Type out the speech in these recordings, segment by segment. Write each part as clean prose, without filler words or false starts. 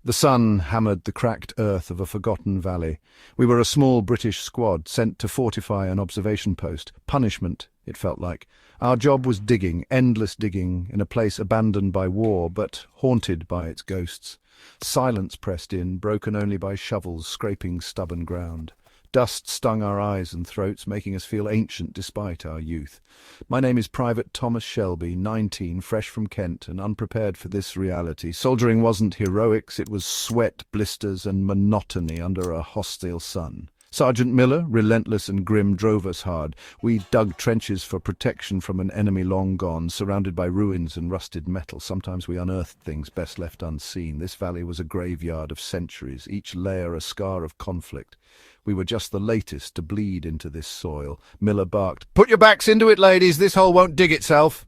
The sun hammered the cracked earth of a forgotten valley. We were a small British squad sent to fortify an observation post. Punishment, it felt like. Our job was digging, endless digging, in a place abandoned by war, but haunted by its ghosts. Silence pressed in, broken only by shovels scraping stubborn ground. Dust stung our eyes and throats, making us feel ancient despite our youth. My name is Private Thomas Shelby, 19, fresh from Kent, and unprepared for this reality. Soldiering wasn't heroics, it was sweat, blisters, and monotony under a hostile sun. Sergeant Miller, relentless and grim, drove us hard. We dug trenches for protection from an enemy long gone, surrounded by ruins and rusted metal. Sometimes we unearthed things best left unseen. This valley was a graveyard of centuries, each layer a scar of conflict. We were just the latest to bleed into this soil. Miller barked, "Put your backs into it, ladies, this hole won't dig itself."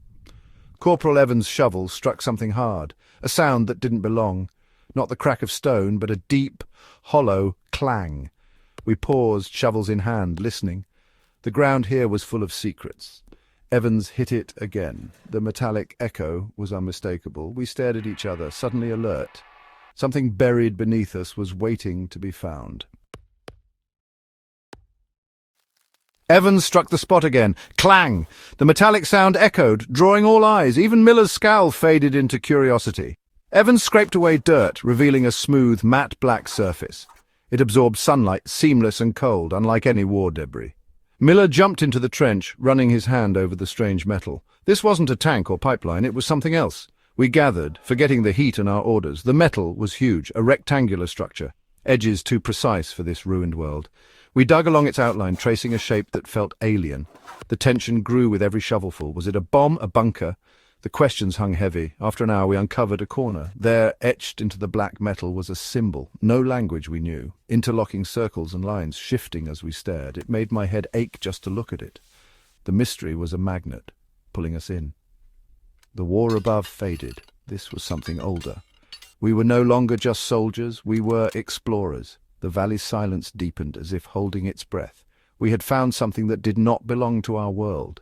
Corporal Evans' shovel struck something hard, a sound that didn't belong. Not the crack of stone, but a deep, hollow clang. We paused, shovels in hand, listening. The ground here was full of secrets. Evans hit it again. The metallic echo was unmistakable. We stared at each other, suddenly alert. Something buried beneath us was waiting to be found. Evans struck the spot again. Clang! The metallic sound echoed, drawing all eyes. Even Miller's scowl faded into curiosity. Evans scraped away dirt, revealing a smooth, matte black surface. It absorbed sunlight, seamless and cold, unlike any war debris. Miller jumped into the trench, running his hand over the strange metal. This wasn't a tank or pipeline, it was something else. We gathered, forgetting the heat and our orders. The metal was huge, a rectangular structure, edges too precise for this ruined world. We dug along its outline, tracing a shape that felt alien. The tension grew with every shovelful. Was it a bomb, a bunker? The questions hung heavy. After an hour we uncovered a corner. There, etched into the black metal, was a symbol. No language we knew. Interlocking circles and lines, shifting as we stared. It made my head ache just to look at it. The mystery was a magnet, pulling us in. The war above faded. This was something older. We were no longer just soldiers, we were explorers. The valley's silence deepened, as if holding its breath. We had found something that did not belong to our world.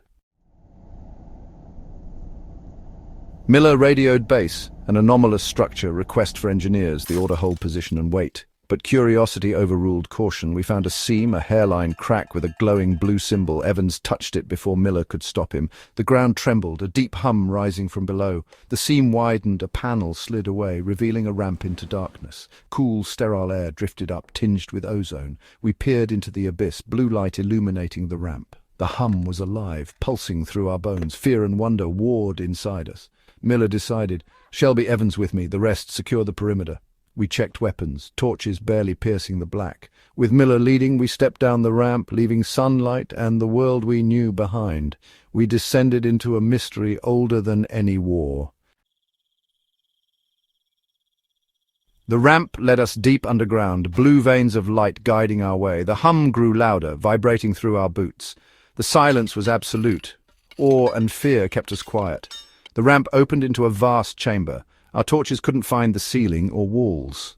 Miller radioed base, an anomalous structure, request for engineers, the order hold position and wait. But curiosity overruled caution. We found a seam, a hairline crack with a glowing blue symbol. Evans touched it before Miller could stop him. The ground trembled, a deep hum rising from below. The seam widened, a panel slid away, revealing a ramp into darkness. Cool, sterile air drifted up, tinged with ozone. We peered into the abyss, blue light illuminating the ramp. The hum was alive, pulsing through our bones. Fear and wonder warred inside us. Miller decided, "Shelby, Evans with me, the rest secure the perimeter." We checked weapons, torches barely piercing the black. With Miller leading, we stepped down the ramp, leaving sunlight and the world we knew behind. We descended into a mystery older than any war. The ramp led us deep underground, blue veins of light guiding our way. The hum grew louder, vibrating through our boots. The silence was absolute. Awe and fear kept us quiet. The ramp opened into a vast chamber. Our torches couldn't find the ceiling or walls.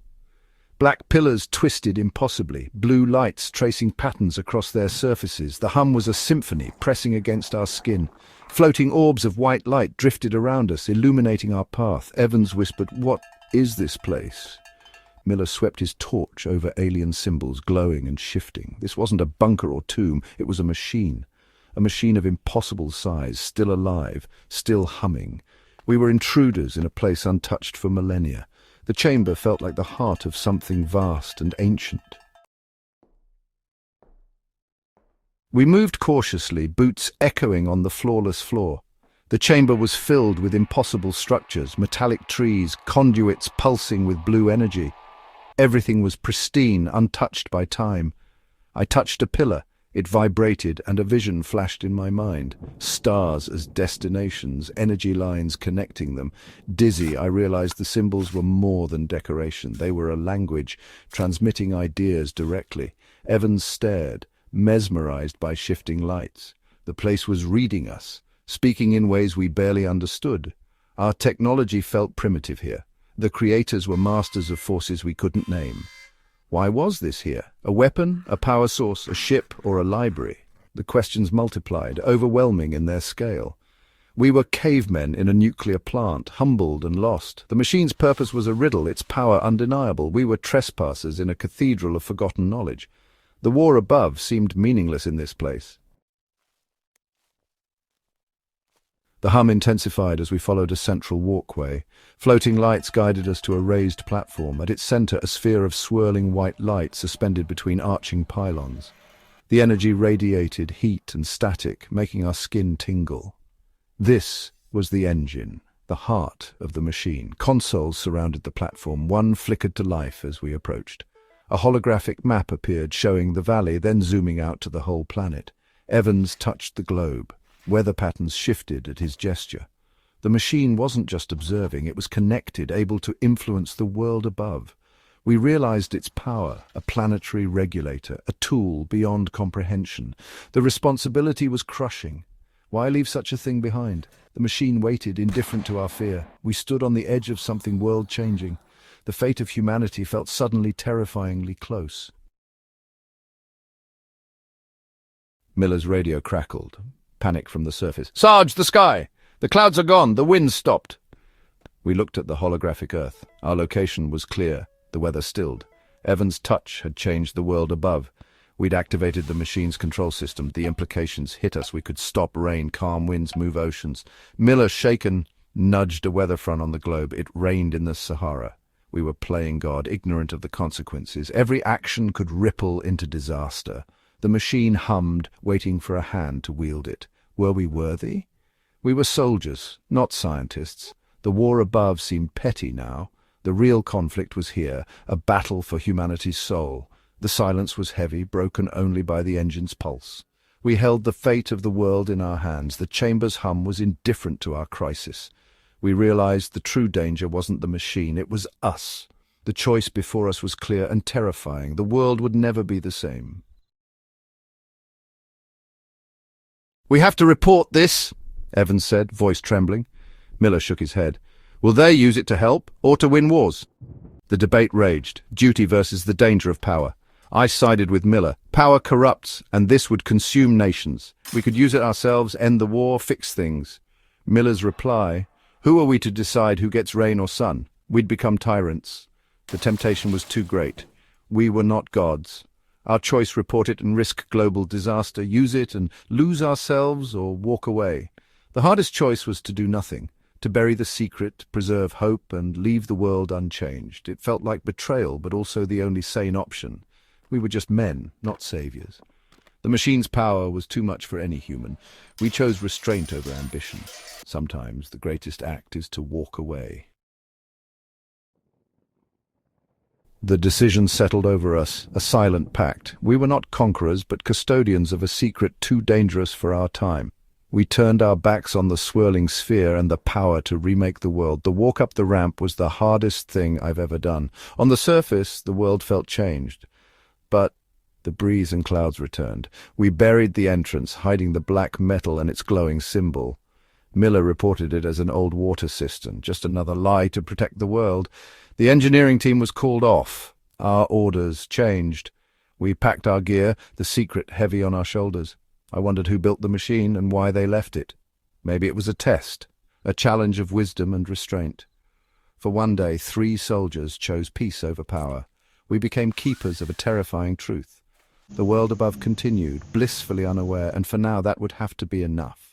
Black pillars twisted impossibly, blue lights tracing patterns across their surfaces. The hum was a symphony pressing against our skin. Floating orbs of white light drifted around us, illuminating our path. Evans whispered, "What is this place?" Miller swept his torch over alien symbols, glowing and shifting. This wasn't a bunker or tomb, it was a machine of impossible size, still alive, still humming. We were intruders in a place untouched for millennia. The chamber felt like the heart of something vast and ancient. We moved cautiously, boots echoing on the floorless floor. The chamber was filled with impossible structures, metallic trees, conduits pulsing with blue energy. Everything was pristine, untouched by time. I touched a pillar. It vibrated, and a vision flashed in my mind. Stars as destinations, energy lines connecting them. Dizzy, I realized the symbols were more than decoration. They were a language, transmitting ideas directly. Evans stared, mesmerized by shifting lights. The place was reading us, speaking in ways we barely understood. Our technology felt primitive here. The creators were masters of forces we couldn't name. Why was this here? A weapon, a power source, a ship, or a library? The questions multiplied, overwhelming in their scale. We were cavemen in a nuclear plant, humbled and lost. The machine's purpose was a riddle, its power undeniable. We were trespassers in a cathedral of forgotten knowledge. The war above seemed meaningless in this place. The hum intensified as we followed a central walkway. Floating lights guided us to a raised platform. At its center, a sphere of swirling white light suspended between arching pylons. The energy radiated heat and static, making our skin tingle. This was the engine, the heart of the machine. Consoles surrounded the platform. One flickered to life as we approached. A holographic map appeared, showing the valley, then zooming out to the whole planet. Evans touched the globe. Weather patterns shifted at his gesture. The machine wasn't just observing, it was connected, able to influence the world above. We realized its power, a planetary regulator, a tool beyond comprehension. The responsibility was crushing. Why leave such a thing behind? The machine waited, indifferent to our fear. We stood on the edge of something world-changing. The fate of humanity felt suddenly terrifyingly close. Miller's radio crackled. Panic from the surface. "Sarge, the sky! The clouds are gone! The wind's stopped!" We looked at the holographic Earth. Our location was clear. The weather stilled. Evans' touch had changed the world above. We'd activated the machine's control system. The implications hit us. We could stop rain, calm winds, move oceans. Miller, shaken, nudged a weather front on the globe. It rained in the Sahara. We were playing God, ignorant of the consequences. Every action could ripple into disaster. The machine hummed, waiting for a hand to wield it. Were we worthy? We were soldiers, not scientists. The war above seemed petty now. The real conflict was here, a battle for humanity's soul. The silence was heavy, broken only by the engine's pulse. We held the fate of the world in our hands. The chamber's hum was indifferent to our crisis. We realized the true danger wasn't the machine, it was us. The choice before us was clear and terrifying. The world would never be the same. "We have to report this," Evans said, voice trembling. Miller shook his head. "Will they use it to help or to win wars?" The debate raged, duty versus the danger of power. I sided with Miller. Power corrupts, and this would consume nations. We could use it ourselves, end the war, fix things. Miller's reply, "Who are we to decide who gets rain or sun? We'd become tyrants." The temptation was too great. We were not gods. Our choice: report it and risk global disaster, use it and lose ourselves, or walk away. The hardest choice was to do nothing, to bury the secret, preserve hope, and leave the world unchanged. It felt like betrayal, but also the only sane option. We were just men, not saviors. The machine's power was too much for any human. We chose restraint over ambition. Sometimes the greatest act is to walk away. The decision settled over us, a silent pact. We were not conquerors, but custodians of a secret too dangerous for our time. We turned our backs on the swirling sphere and the power to remake the world. The walk up the ramp was the hardest thing I've ever done. On the surface, the world felt changed. But the breeze and clouds returned. We buried the entrance, hiding the black metal and its glowing symbol. Miller reported it as an old water cistern, just another lie to protect the world. The engineering team was called off. Our orders changed. We packed our gear, the secret heavy on our shoulders. I wondered who built the machine and why they left it. Maybe it was a test, a challenge of wisdom and restraint. For one day, 3 soldiers chose peace over power. We became keepers of a terrifying truth. The world above continued, blissfully unaware, and for now that would have to be enough.